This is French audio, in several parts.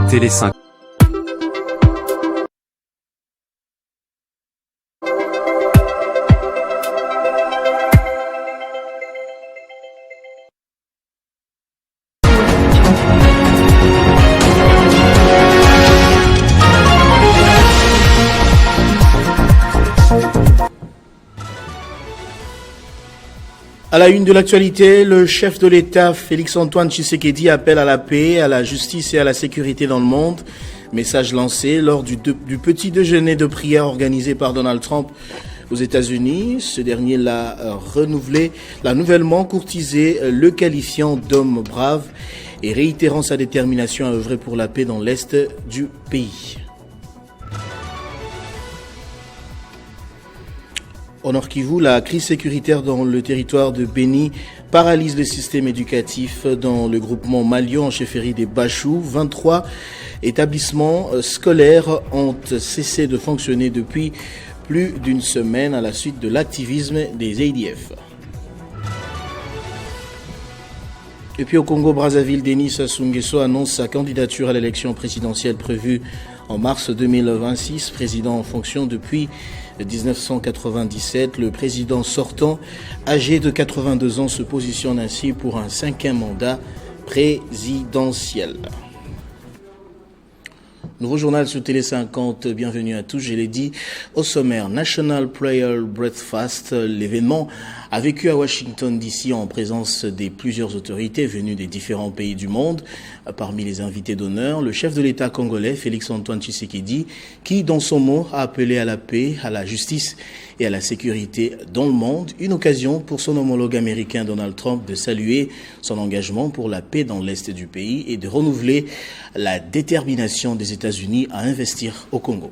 Télé 5. À la une de l'actualité, le chef de l'État, Félix-Antoine Tshisekedi, appelle à la paix, à la justice et à la sécurité dans le monde. Message lancé lors du petit déjeuner de prière organisé par Donald Trump aux États-Unis. Ce dernier l'a nouvellement courtisé, le qualifiant d'homme brave et réitérant sa détermination à œuvrer pour la paix dans l'Est du pays. Au Nord Kivu, la crise sécuritaire dans le territoire de Béni paralyse le système éducatif dans le groupement Malio en chefferie des Bachou. 23 établissements scolaires ont cessé de fonctionner depuis plus d'une semaine à la suite de l'activisme des ADF. Et puis au Congo-Brazzaville, Denis Sassou Nguesso annonce sa candidature à l'élection présidentielle prévue en mars 2026, président en fonction depuis 1997. Le président sortant, âgé de 82 ans, se positionne ainsi pour un 5e mandat présidentiel. Nouveau journal sur Télé 50, bienvenue à tous, je l'ai dit au sommaire. National Prayer Breakfast, l'événement a vécu à Washington DC en présence des plusieurs autorités venues des différents pays du monde. Parmi les invités d'honneur, le chef de l'État congolais, Félix-Antoine Tshisekedi, qui dans son mot a appelé à la paix, à la justice et à la sécurité dans le monde. Une occasion pour son homologue américain Donald Trump de saluer son engagement pour la paix dans l'Est du pays et de renouveler la détermination des États-Unis à investir au Congo.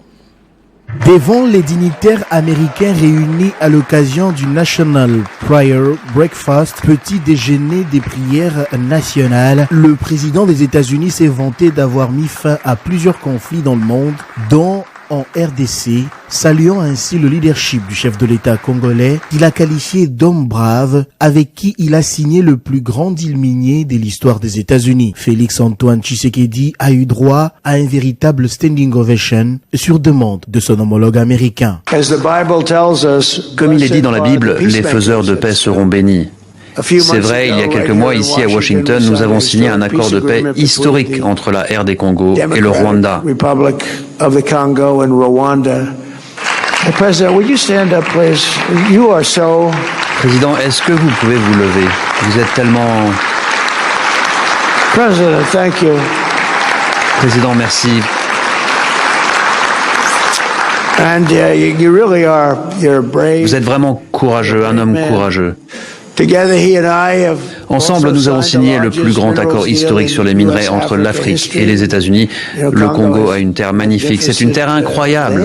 Devant les dignitaires américains réunis à l'occasion du National Prayer Breakfast, petit déjeuner des prières nationales, le président des États-Unis s'est vanté d'avoir mis fin à plusieurs conflits dans le monde, dont en RDC, saluant ainsi le leadership du chef de l'État congolais qu'il a qualifié d'homme brave avec qui il a signé le plus grand deal minier de l'histoire des États-Unis. Félix-Antoine Tshisekedi a eu droit à un véritable standing ovation sur demande de son homologue américain. Comme il est dit dans la Bible, les faiseurs de paix seront bénis. C'est vrai, il y a quelques mois, ici à Washington, nous avons signé un accord de paix historique entre la RD Congo et le Rwanda. Président, est-ce que vous pouvez vous lever? Vous êtes tellement... Président, merci. Vous êtes vraiment courageux, un homme courageux. Ensemble, nous avons signé le plus grand accord historique sur les minerais entre l'Afrique et les États-Unis. Le Congo a une terre magnifique. C'est une terre incroyable.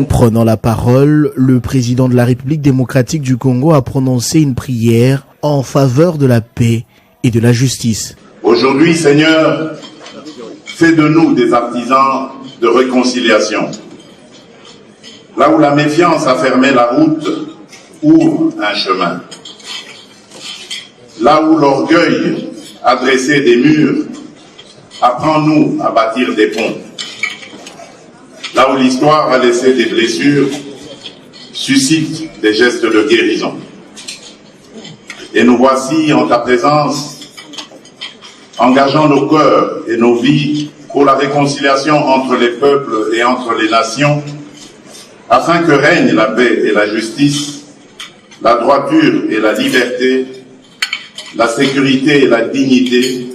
Prenant la parole, le président de la République démocratique du Congo a prononcé une prière en faveur de la paix et de la justice. Aujourd'hui, Seigneur, fais de nous des artisans de réconciliation. Là où la méfiance a fermé la route, ouvre un chemin. Là où l'orgueil a dressé des murs, apprends-nous à bâtir des ponts. Là où l'histoire a laissé des blessures, suscite des gestes de guérison. Et nous voici en ta présence, engageant nos cœurs et nos vies pour la réconciliation entre les peuples et entre les nations, afin que règne la paix et la justice, la droiture et la liberté, la sécurité et la dignité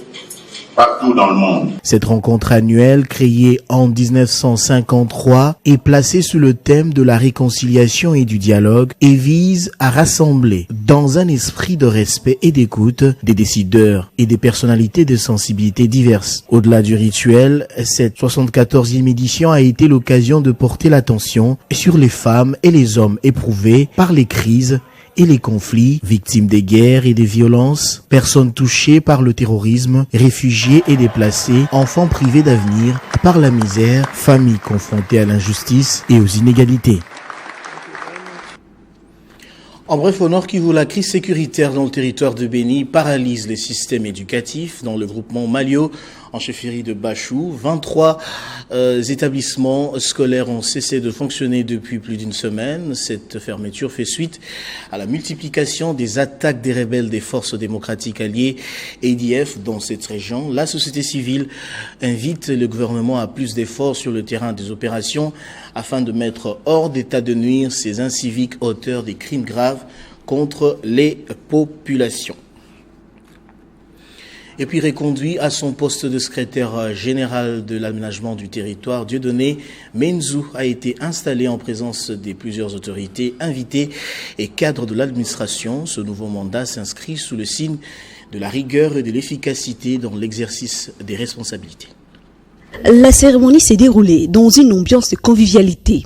partout dans le monde. Cette rencontre annuelle, créée en 1953, est placée sous le thème de la réconciliation et du dialogue et vise à rassembler, dans un esprit de respect et d'écoute, des décideurs et des personnalités de sensibilités diverses. Au-delà du rituel, cette 74e édition a été l'occasion de porter l'attention sur les femmes et les hommes éprouvés par les crises et les conflits, victimes des guerres et des violences, personnes touchées par le terrorisme, réfugiés et déplacés, enfants privés d'avenir par la misère, familles confrontées à l'injustice et aux inégalités. En bref, au Nord Kivu, la crise sécuritaire dans le territoire de Béni paralyse les systèmes éducatifs dans le groupement Malio en chefferie de Bachou. 23 établissements scolaires ont cessé de fonctionner depuis plus d'une semaine. Cette fermeture fait suite à la multiplication des attaques des rebelles des forces démocratiques alliées ADF dans cette région. La société civile invite le gouvernement à plus d'efforts sur le terrain des opérations afin de mettre hors d'état de nuire ces inciviques auteurs des crimes graves contre les populations. Et puis reconduit à son poste de secrétaire général de l'aménagement du territoire, Dieudonné Menzou a été installé en présence des plusieurs autorités, invités et cadres de l'administration. Ce nouveau mandat s'inscrit sous le signe de la rigueur et de l'efficacité dans l'exercice des responsabilités. La cérémonie s'est déroulée dans une ambiance de convivialité.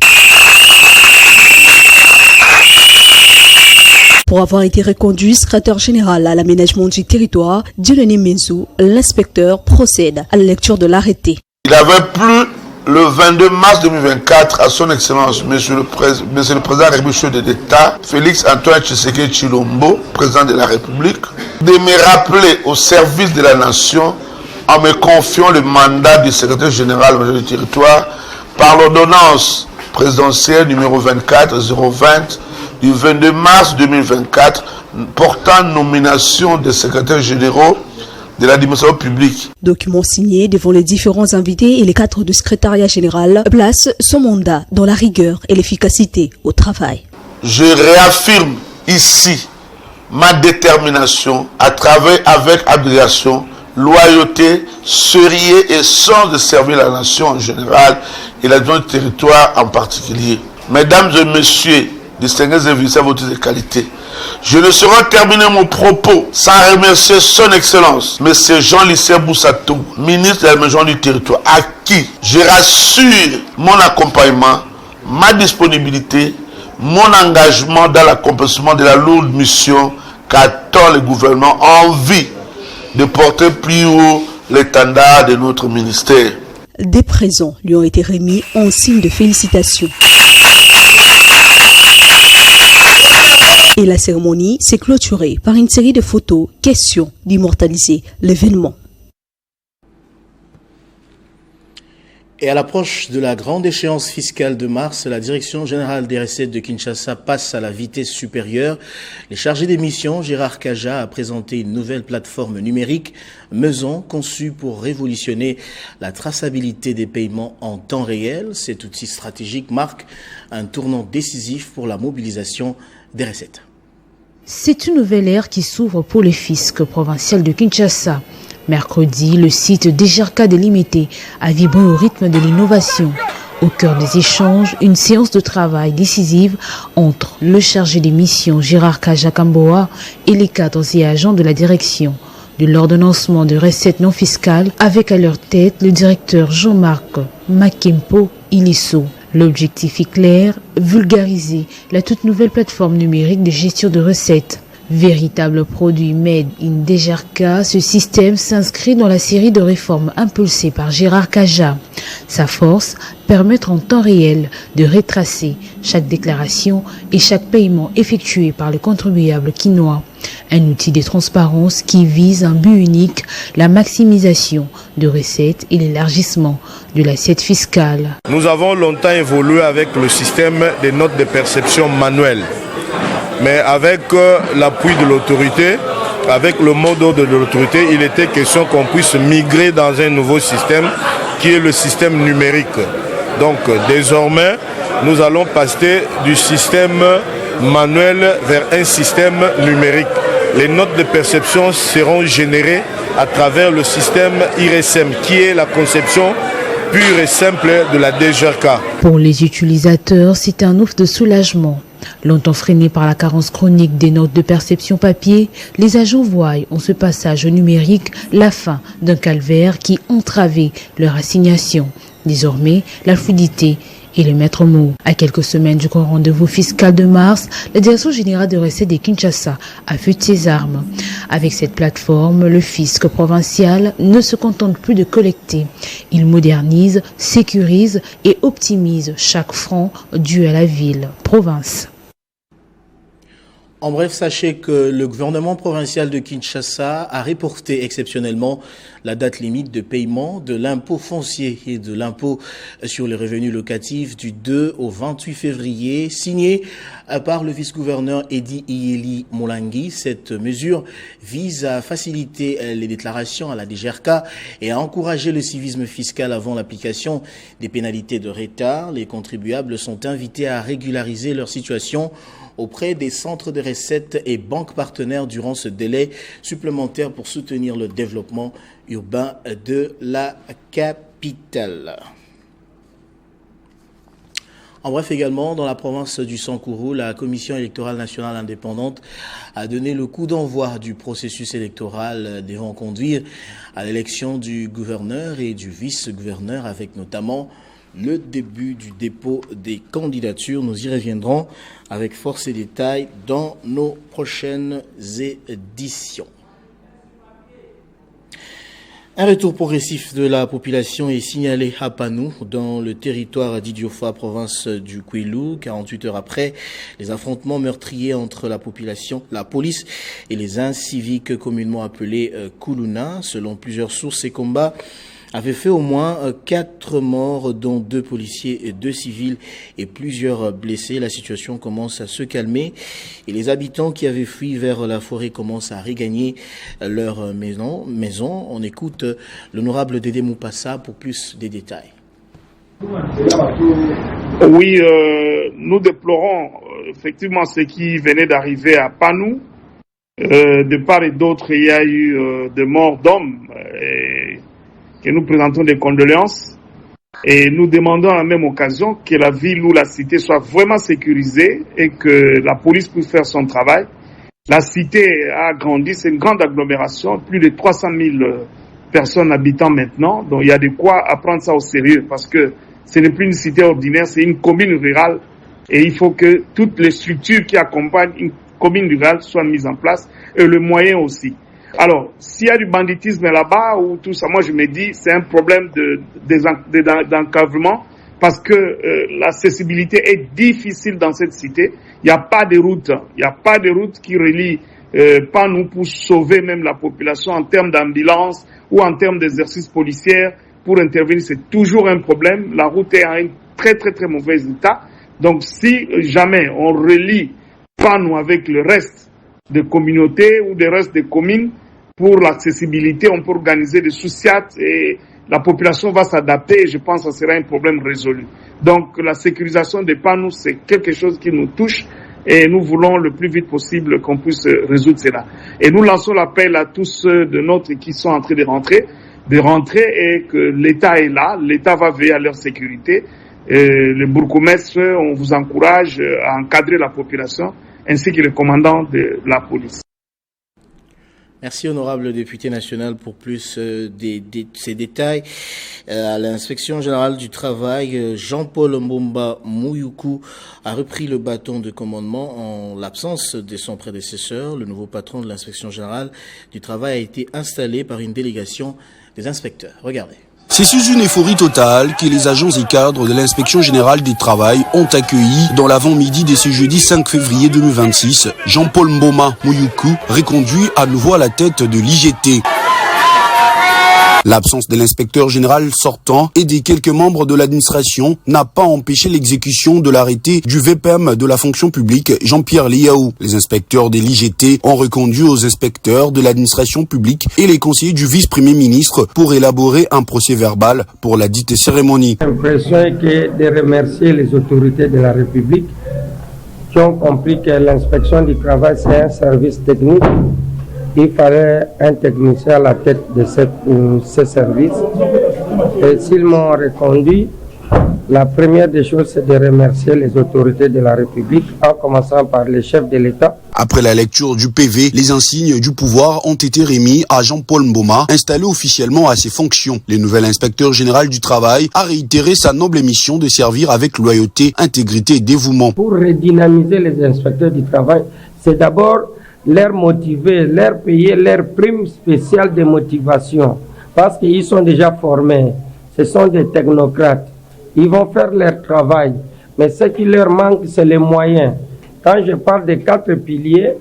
Pour avoir été reconduit secrétaire général à l'aménagement du territoire, Dieudonné Menzou, l'inspecteur, procède à la lecture de l'arrêté. Il avait plu le 22 mars 2024 à son excellence, Monsieur le Président République de l'État, Félix Antoine Tshisekedi Tshilombo, président de la République, de me rappeler au service de la nation en me confiant le mandat du secrétaire général du territoire par l'ordonnance présidentielle numéro 24-020 du 22 mars 2024 portant nomination des secrétaires généraux de l'administration publique. Document signé devant les différents invités et les cadres du secrétariat général place son mandat dans la rigueur et l'efficacité au travail. Je réaffirme ici ma détermination à travailler avec abnégation, loyauté, sérieux et sens de servir la nation en général et l'administration du territoire en particulier. Mesdames et messieurs, distingués invités à votre qualité, je ne saurais terminer mon propos sans remercier son excellence, M. Jean-Lycée Boussatou, ministre de l'aménagement du territoire, à qui je rassure mon accompagnement, ma disponibilité, mon engagement dans l'accomplissement de la lourde mission qu'attend le gouvernement en vue de porter plus haut l'étendard de notre ministère. Des présents lui ont été remis en signe de félicitations. Et la cérémonie s'est clôturée par une série de photos, questions d'immortaliser l'événement. Et à l'approche de la grande échéance fiscale de mars, la Direction générale des recettes de Kinshasa passe à la vitesse supérieure. Les chargés des missions, Gérard Kaja, a présenté une nouvelle plateforme numérique, Meson, conçue pour révolutionner la traçabilité des paiements en temps réel. Cet outil stratégique marque un tournant décisif pour la mobilisation des recettes. C'est une nouvelle ère qui s'ouvre pour le fisc provincial de Kinshasa. Mercredi, le site DGRK délimité a vibré au rythme de l'innovation. Au cœur des échanges, une séance de travail décisive entre le chargé des missions Gérard Kaja-Kamboa et les cadres et agents de la direction de l'ordonnancement de recettes non fiscales avec à leur tête le directeur Jean-Marc Makempo Ilisso. L'objectif est clair, vulgariser la toute nouvelle plateforme numérique de gestion de recettes. Véritable produit made in DGRK, ce système s'inscrit dans la série de réformes impulsées par Gérard Kaja. Sa force, permettre en temps réel de retracer chaque déclaration et chaque paiement effectué par le contribuable quinois. Un outil de transparence qui vise un but unique, la maximisation de recettes et l'élargissement de l'assiette fiscale. Nous avons longtemps évolué avec le système des notes de perception manuelles. Mais avec l'appui de l'autorité, avec le mot d'ordre de l'autorité, il était question qu'on puisse migrer dans un nouveau système qui est le système numérique. Donc désormais, nous allons passer du système manuel vers un système numérique. Les notes de perception seront générées à travers le système IRSM, qui est la conception pure et simple de la DGRK. Pour les utilisateurs, c'est un ouf de soulagement. Longtemps freinés par la carence chronique des notes de perception papier, les agents voient en ce passage au numérique la fin d'un calvaire qui entravait leur assignation. Désormais, la fluidité est le maître mot. À quelques semaines du grand rendez-vous fiscal de mars, la Direction générale de recettes de Kinshasa affûte ses armes. Avec cette plateforme, le fisc provincial ne se contente plus de collecter. Il modernise, sécurise et optimise chaque franc dû à la ville, province. En bref, sachez que le gouvernement provincial de Kinshasa a reporté exceptionnellement la date limite de paiement de l'impôt foncier et de l'impôt sur les revenus locatifs du 2 au 28 février, signé par le vice-gouverneur Edi Iyeli Molangi. Cette mesure vise à faciliter les déclarations à la DGRK et à encourager le civisme fiscal avant l'application des pénalités de retard. Les contribuables sont invités à régulariser leur situation auprès des centres de recettes et banques partenaires durant ce délai supplémentaire pour soutenir le développement urbain de la capitale. En bref, également, dans la province du Sankourou, la Commission électorale nationale indépendante a donné le coup d'envoi du processus électoral devant conduire à l'élection du gouverneur et du vice-gouverneur, avec notamment le début du dépôt des candidatures. Nous y reviendrons avec force et détails dans nos prochaines éditions. Un retour progressif de la population est signalé à Panou, dans le territoire d'Idiofa, province du Kwilu, 48 heures après les affrontements meurtriers entre la population, la police et les inciviques communément appelés Kuluna. Selon plusieurs sources, ces combats avait fait au moins 4 morts, dont 2 policiers et 2 civils et plusieurs blessés. La situation commence à se calmer et les habitants qui avaient fui vers la forêt commencent à regagner leur maison. On écoute l'honorable Dédé Moupassa pour plus de détails. Oui, nous déplorons effectivement ce qui venait d'arriver à Panou. De part et d'autre, il y a eu des morts d'hommes que nous présentons des condoléances et nous demandons à la même occasion que la ville ou la cité soit vraiment sécurisée et que la police puisse faire son travail. La cité a grandi, c'est une grande agglomération, plus de 300 000 personnes habitant maintenant, donc il y a de quoi prendre ça au sérieux parce que ce n'est plus une cité ordinaire, c'est une commune rurale et il faut que toutes les structures qui accompagnent une commune rurale soient mises en place et le moyen aussi. Alors, s'il y a du banditisme là-bas ou tout ça, moi je me dis c'est un problème d'encadrement parce que l'accessibilité est difficile dans cette cité. Il n'y a pas de route, qui relie Panou pour sauver même la population en termes d'ambulance ou en termes d'exercice policier pour intervenir. C'est toujours un problème. La route est en un très très très mauvais état. Donc si jamais on relie Panou avec le reste des communautés ou des restes des communes, pour l'accessibilité, on peut organiser des sous-siats et la population va s'adapter et je pense que ce sera un problème résolu. Donc la sécurisation des panneaux, c'est quelque chose qui nous touche et nous voulons le plus vite possible qu'on puisse résoudre cela. Et nous lançons l'appel à tous ceux de notre qui sont en train de rentrer et que l'État est là, l'État va veiller à leur sécurité. Le bourgmestre, on vous encourage à encadrer la population ainsi que le commandant de la police. Merci, honorable député national, pour plus ces détails. À l'inspection générale du travail, Jean-Paul Mbomba Mouyoukou a repris le bâton de commandement en l'absence de son prédécesseur. Le nouveau patron de l'inspection générale du travail a été installé par une délégation des inspecteurs. Regardez. C'est sous une euphorie totale que les agents et cadres de l'inspection générale du travail ont accueilli dans l'avant-midi de ce jeudi 5 février 2026 Jean-Paul Mboma Mouyoukou, reconduit à nouveau à la tête de l'IGT. L'absence de l'inspecteur général sortant et des quelques membres de l'administration n'a pas empêché l'exécution de l'arrêté du VPM de la fonction publique Jean-Pierre Liaou. Les inspecteurs de l'IGT ont reconduit aux inspecteurs de l'administration publique et les conseillers du vice-premier ministre pour élaborer un procès-verbal pour la dite cérémonie. L'impression est que de remercier les autorités de la République qui ont compris que l'inspection du travail c'est un service technique. Il fallait un technicien à la tête de ce service. Et s'ils m'ont reconduit, la première des choses, c'est de remercier les autorités de la République, en commençant par les chefs de l'État. Après la lecture du PV, les insignes du pouvoir ont été remis à Jean-Paul Mboma, installé officiellement à ses fonctions. Le nouvel inspecteur général du travail a réitéré sa noble mission de servir avec loyauté, intégrité et dévouement. Pour redynamiser les inspecteurs du travail, c'est d'abord leur motiver, leur payer leur prime spéciale de motivation parce qu'ils sont déjà formés, ce sont des technocrates, ils vont faire leur travail, mais ce qui leur manque c'est les moyens Quand je parle des 4 piliers,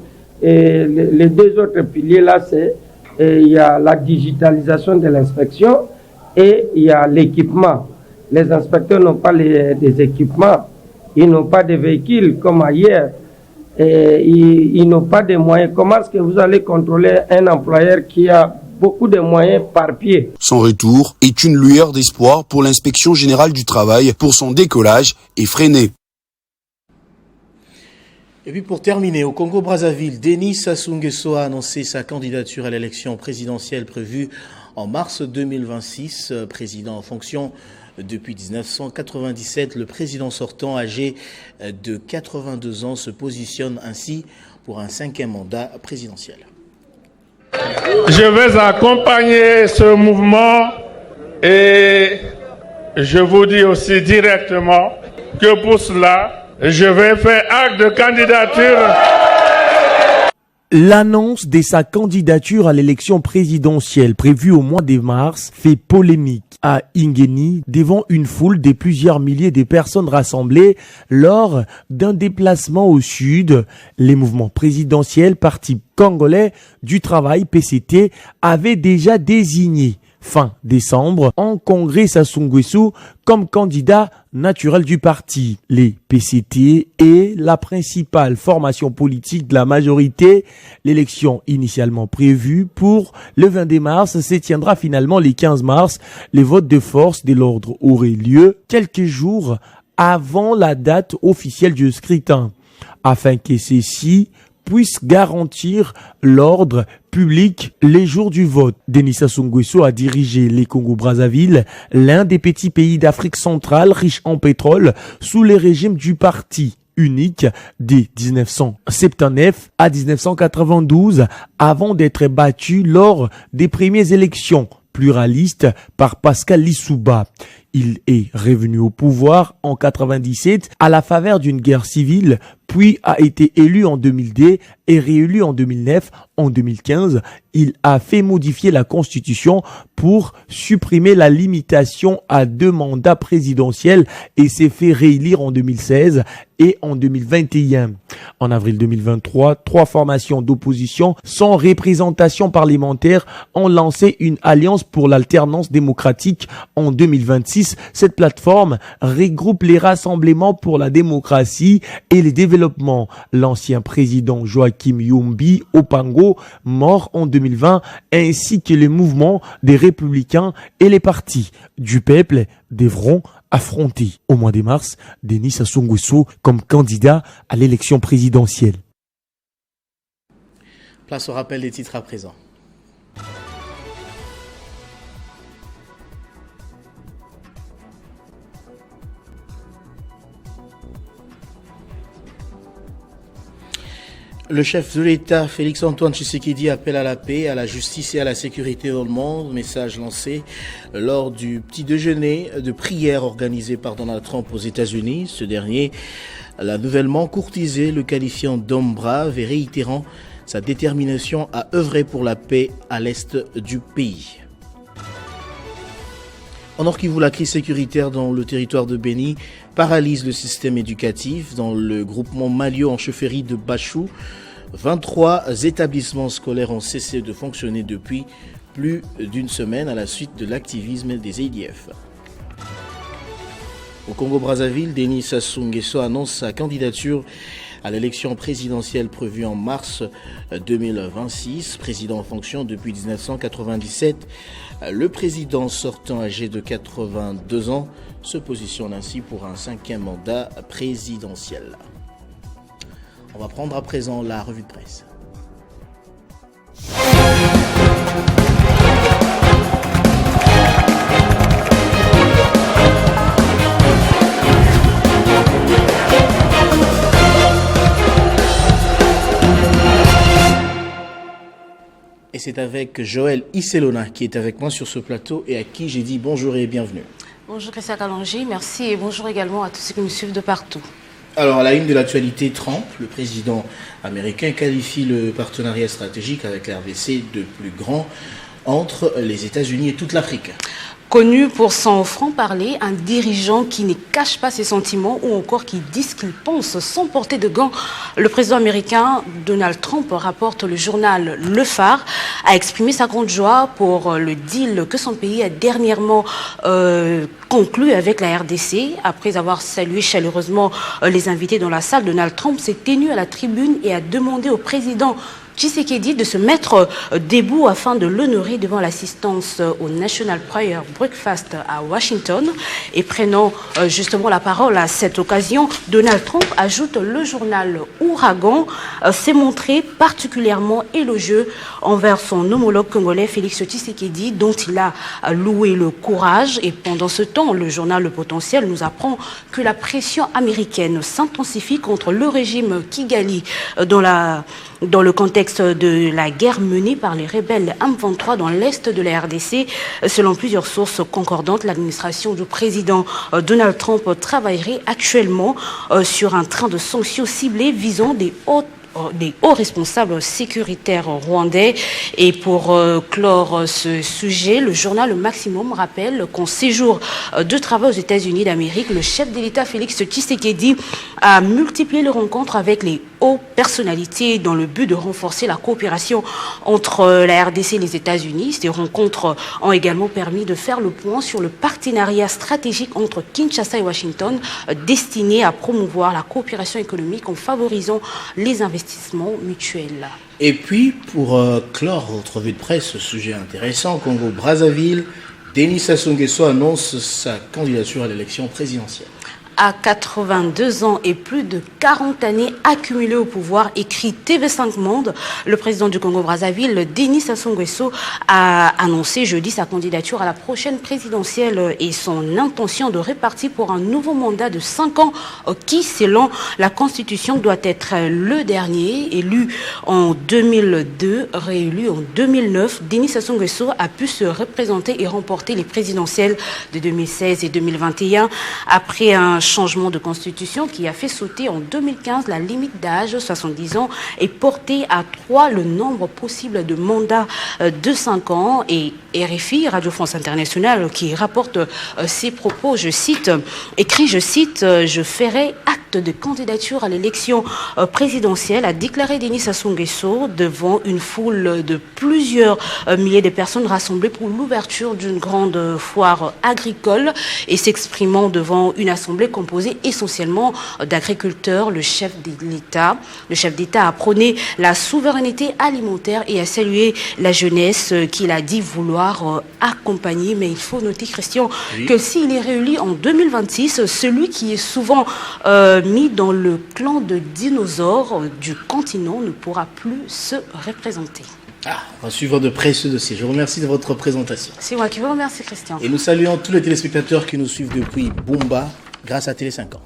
et les 2 autres piliers là, c'est il y a la digitalisation de l'inspection et il y a l'équipement. Les inspecteurs n'ont pas des équipements, ils n'ont pas de véhicules comme ailleurs, et ils n'ont pas de moyens. Comment est-ce que vous allez contrôler un employeur qui a beaucoup de moyens par pied? Son retour est une lueur d'espoir pour l'inspection générale du travail pour son décollage effréné. Et puis pour terminer, au Congo-Brazzaville, Denis Sassou Nguesso a annoncé sa candidature à l'élection présidentielle prévue en mars 2026. Président en fonction depuis 1997, le président sortant âgé de 82 ans se positionne ainsi pour un 5e mandat présidentiel. Je vais accompagner ce mouvement et je vous dis aussi directement que pour cela, je vais faire acte de candidature. L'annonce de sa candidature à l'élection présidentielle prévue au mois de mars fait polémique à Ingeni devant une foule de plusieurs milliers de personnes rassemblées lors d'un déplacement au sud. Les mouvements présidentiels, Parti congolais du travail PCT, avaient déjà désigné fin décembre en congrès Sassou Nguesso comme candidat naturel du parti. Les PCT est la principale formation politique de la majorité. L'élection initialement prévue pour le 22 mars se tiendra finalement le 15 mars. Les votes de force de l'ordre auraient lieu quelques jours avant la date officielle du scrutin, afin que ceci puisse garantir l'ordre public les jours du vote. Denis Sassou Nguesso a dirigé les Congo-Brazzaville, l'un des petits pays d'Afrique centrale riche en pétrole, sous le régime du parti unique de 1979 à 1992, avant d'être battu lors des premières élections pluralistes par Pascal Lissouba. Il est revenu au pouvoir en 1997 à la faveur d'une guerre civile, puis a été élu en 2002 et réélu en 2009. En 2015, il a fait modifier la Constitution pour supprimer la limitation à 2 mandats présidentiels et s'est fait réélire en 2016 et en 2021. En avril 2023, 3 formations d'opposition sans représentation parlementaire ont lancé une alliance pour l'alternance démocratique en 2026. Cette plateforme regroupe les rassemblements pour la démocratie et le développement. L'ancien président Joachim Yumbi Opango, mort en 2020, ainsi que les mouvements des républicains et les partis du peuple devront affronter au mois de mars Denis Sassou Nguesso comme candidat à l'élection présidentielle. Place au rappel des titres à présent. Le chef de l'État, Félix-Antoine Tshisekedi, appelle à la paix, à la justice et à la sécurité dans le monde. Message lancé lors du petit déjeuner de prière organisé par Donald Trump aux États-Unis. Ce dernier l'a nouvellement courtisé, le qualifiant d'homme brave et réitérant sa détermination à œuvrer pour la paix à l'est du pays. En Nord Kivu, la crise sécuritaire dans le territoire de Béni paralyse le système éducatif. Dans le groupement Malio en chefferie de Bachou, 23 établissements scolaires ont cessé de fonctionner depuis plus d'une semaine à la suite de l'activisme des ADF. Au Congo-Brazzaville, Denis Sassou Nguesso annonce sa candidature à l'élection présidentielle prévue en mars 2026. Président en fonction depuis 1997, le président sortant âgé de 82 ans se positionne ainsi pour un 5e mandat présidentiel. On va prendre à présent la revue de presse. Et c'est avec Joël Isselona qui est avec moi sur ce plateau et à qui j'ai dit bonjour et bienvenue. Bonjour Christian Kalonji, merci et bonjour également à tous ceux qui nous suivent de partout. Alors à la une de l'actualité, Trump, le président américain, qualifie le partenariat stratégique avec la RDC de plus grand entre les États-Unis et toute l'Afrique. Connu pour son franc-parler, un dirigeant qui ne cache pas ses sentiments ou encore qui dit ce qu'il pense sans porter de gants, le président américain Donald Trump, rapporte le journal Le Phare, a exprimé sa grande joie pour le deal que son pays a dernièrement conclu avec la RDC. Après avoir salué chaleureusement les invités dans la salle, Donald Trump s'est tenu à la tribune et a demandé au président Tshisekedi de se mettre debout afin de l'honorer devant l'assistance au National Prayer Breakfast à Washington. Et prenant justement la parole à cette occasion, Donald Trump, ajoute le journal Ouragan, s'est montré particulièrement élogieux envers son homologue congolais Félix Tshisekedi, dont il a loué le courage. Et pendant ce temps, le journal Le Potentiel nous apprend que la pression américaine s'intensifie contre le régime Kigali dans le contexte de la guerre menée par les rebelles M23 dans l'est de la RDC. Selon plusieurs sources concordantes, l'administration du président Donald Trump travaillerait actuellement sur un train de sanctions ciblées visant des hauts responsables sécuritaires rwandais. Et pour clore ce sujet, le journal Le Maximum rappelle qu'en séjour de travail aux États-Unis d'Amérique, le chef de l'État Félix Tshisekedi a multiplié les rencontres avec les hautes personnalités dans le but de renforcer la coopération entre la RDC et les États-Unis. Ces rencontres ont également permis de faire le point sur le partenariat stratégique entre Kinshasa et Washington destiné à promouvoir la coopération économique en favorisant les investissements mutuels. Et puis, pour clore votre revue de presse, ce sujet intéressant, Congo-Brazzaville, Denis Sassou Nguesso annonce sa candidature à l'élection présidentielle. À 82 ans et plus de 40 années accumulées au pouvoir, écrit TV5 Monde, le président du Congo-Brazzaville, Denis Sassou Nguesso, a annoncé jeudi sa candidature à la prochaine présidentielle et son intention de répartir pour un nouveau mandat de 5 ans qui, selon la Constitution, doit être le dernier. Élu en 2002, réélu en 2009, Denis Sassou Nguesso a pu se représenter et remporter les présidentielles de 2016 et 2021 après un changement de constitution qui a fait sauter en 2015 la limite d'âge, 70 ans, et porté à 3 le nombre possible de mandats de 5 ans. Et RFI, Radio France Internationale, qui rapporte ces propos, je cite, écrit, je cite, « Je ferai acte de candidature à l'élection présidentielle », a déclaré Denis Sassou Nguesso devant une foule de plusieurs milliers de personnes rassemblées pour l'ouverture d'une grande foire agricole. Et s'exprimant devant une assemblée composée essentiellement d'agriculteurs, le chef d'État a prôné la souveraineté alimentaire et a salué la jeunesse qu'il a dit vouloir accompagner. Mais il faut noter, Christian, que s'il est réélu en 2026, celui qui est souvent mis dans le clan de dinosaures du continent ne pourra plus se représenter. On va suivre de près ce dossier. Je vous remercie de votre présentation. C'est moi qui vous remercie, Christian. Et nous saluons tous les téléspectateurs qui nous suivent depuis Bumba grâce à Télé 50.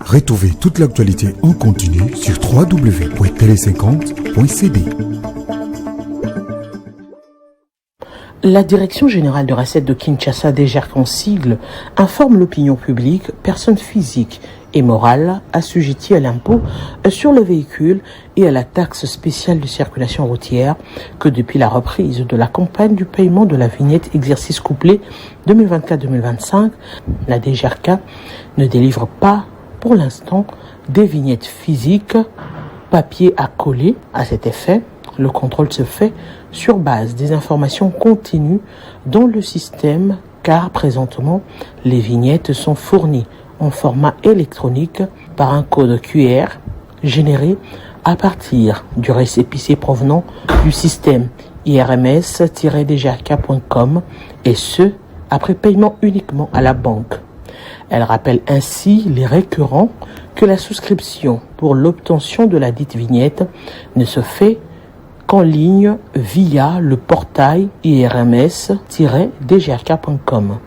Retrouvez toute l'actualité en continu sur www.tele50.cd. La Direction générale de recettes de Kinshasa, DGRC en sigle, informe l'opinion publique, personnes physiques et morales assujetties à l'impôt sur le véhicule et à la taxe spéciale de circulation routière que depuis la reprise de la campagne du paiement de la vignette exercice couplé 2024-2025, la DGRK ne délivre pas pour l'instant des vignettes physiques, papier à coller. À cet effet, le contrôle se fait sur base des informations contenues dans le système, car présentement, les vignettes sont fournies en format électronique par un code QR généré à partir du récépissé provenant du système irms-dgrk.com, et ce, après paiement uniquement à la banque. Elle rappelle ainsi les récurrents que la souscription pour l'obtention de la dite vignette ne se fait qu'en ligne via le portail irms-dgrk.com.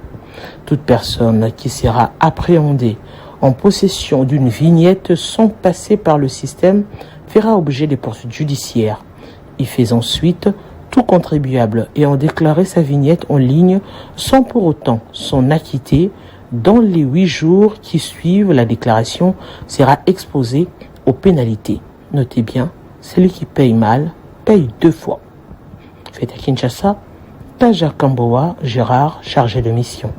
Toute personne qui sera appréhendée en possession d'une vignette sans passer par le système fera objet des poursuites judiciaires. Il fait ensuite Tout contribuable ayant déclaré sa vignette en ligne sans pour autant s'en acquitter, dans les 8 jours qui suivent la déclaration, sera exposé aux pénalités. Notez bien, celui qui paye mal paye 2 fois. Fait à Kinshasa, Taja Kamboa, Gérard, chargé de mission.